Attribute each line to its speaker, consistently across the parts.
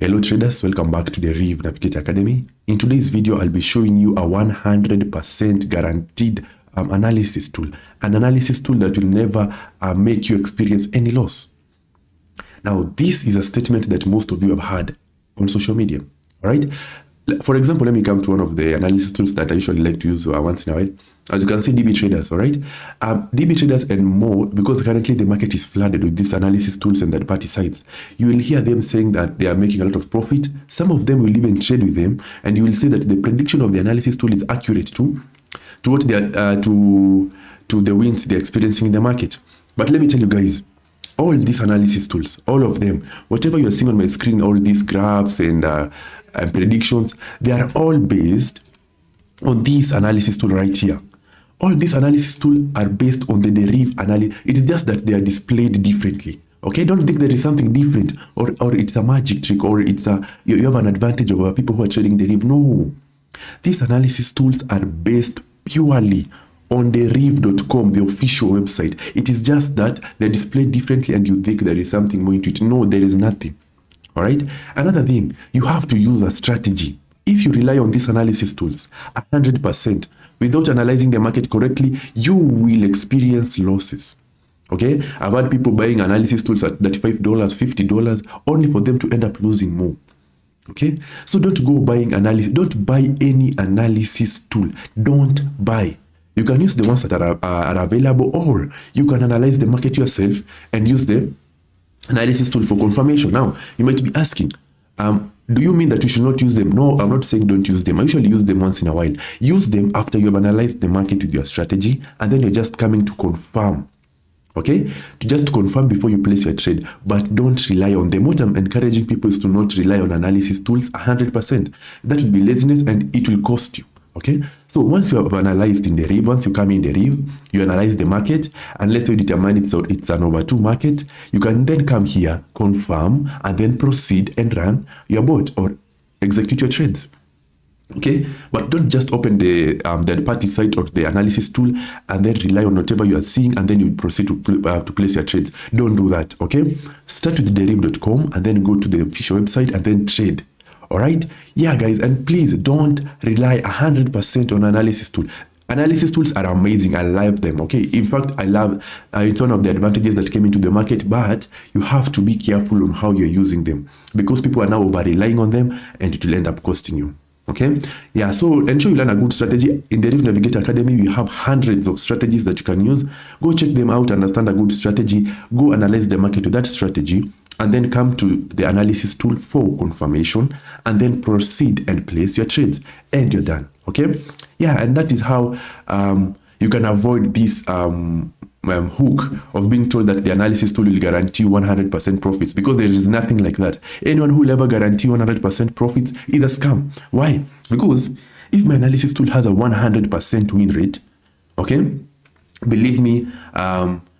Speaker 1: Hello traders, welcome back to the Deriv Navigator Academy. In today's video, I'll be showing you a 100% guaranteed analysis tool. An analysis tool that will never make you experience any loss. Now, this is a statement that most of you have heard on social media, all right? For example, let me come to one of the analysis tools that I usually like to use once in a while. As you can see, DB Traders, all right? DB Traders and more, because currently the market is flooded with these analysis tools and third-party sites. You will hear them saying that they are making a lot of profit. Some of them will even trade with them, and you will say that the prediction of the analysis tool is accurate to what they are, to the wins they're experiencing in the market. But let me tell you guys, all these analysis tools, all of them, whatever you're seeing on my screen, all these graphs and predictions, they are all based on this analysis tool right here. All these analysis tools are based on the Deriv analysis. It is just that they are displayed differently. Okay, don't think there is something different or it's a magic trick or it's you have an advantage over people who are trading Deriv. No, these analysis tools are based purely on Deriv.com, the official website. It is just that they're displayed differently and you think there is something more into it. No, there is nothing. All right. Another thing, you have to use a strategy. If you rely on these analysis tools 100% without analyzing the market correctly, you will experience losses. Okay. I've had people buying analysis tools at $35, $50, only for them to end up losing more. Okay. So don't go buying analysis. Don't buy any analysis tool. Don't buy. You can use the ones that are available, or you can analyze the market yourself and use the analysis tool for confirmation. Now, you might be asking, do you mean that you should not use them? No, I'm not saying don't use them. I usually use them once in a while. Use them after you have analyzed the market with your strategy, and then you're just coming to confirm. Okay? To just confirm before you place your trade, but don't rely on them. What I'm encouraging people is to not rely on analysis tools 100%. That will be laziness and it will cost you. Okay, so once you have analyzed in Deriv, once you come in Deriv, you analyze the market, and let's say you determine it's an over 2 market, you can then come here, confirm, and then proceed and run your bot or execute your trades. Okay, but don't just open the third-party site or the analysis tool and then rely on whatever you are seeing and then you proceed to place your trades. Don't do that. Okay, start with Deriv.com and then go to the official website and then trade. All right. Yeah, guys. And please don't rely 100% on analysis tool. Analysis tools are amazing. I love them. Okay. In fact, I love it's one of the advantages that came into the market, but you have to be careful on how you're using them because people are now over relying on them and it will end up costing you. Okay. Yeah. So ensure you learn a good strategy. In the Deriv Navigator Academy, we have hundreds of strategies that you can use. Go check them out, understand a good strategy, go analyze the market with that strategy, and then come to the analysis tool for confirmation, and then proceed and place your trades, and you're done. Okay. Yeah. And that is how you can avoid this hook of being told that the analysis tool will guarantee 100% profits, because there is nothing like that. Anyone who will ever guarantee 100% profits is a scam. Why? Because if my analysis tool has a 100% win rate, okay, believe me,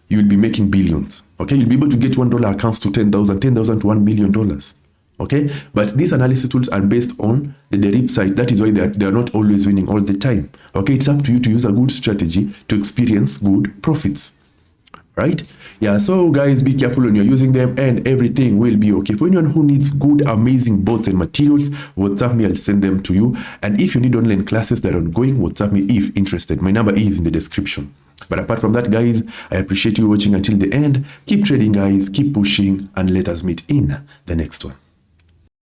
Speaker 1: you'll be making billions. Okay, you'll be able to get $1 accounts to 10,000 to $1 million. Okay, but these analysis tools are based on the Deriv site. That is why they are not always winning all the time. Okay, it's up to you to use a good strategy to experience good profits. Right? Yeah, so guys, be careful when you're using them and everything will be okay. For anyone who needs good, amazing bots and materials, WhatsApp me, I'll send them to you. And if you need online classes that are ongoing, WhatsApp me if interested. My number is in the description. But apart from that, guys, I appreciate you watching until the end. Keep trading, guys, keep pushing, and let us meet in the next one.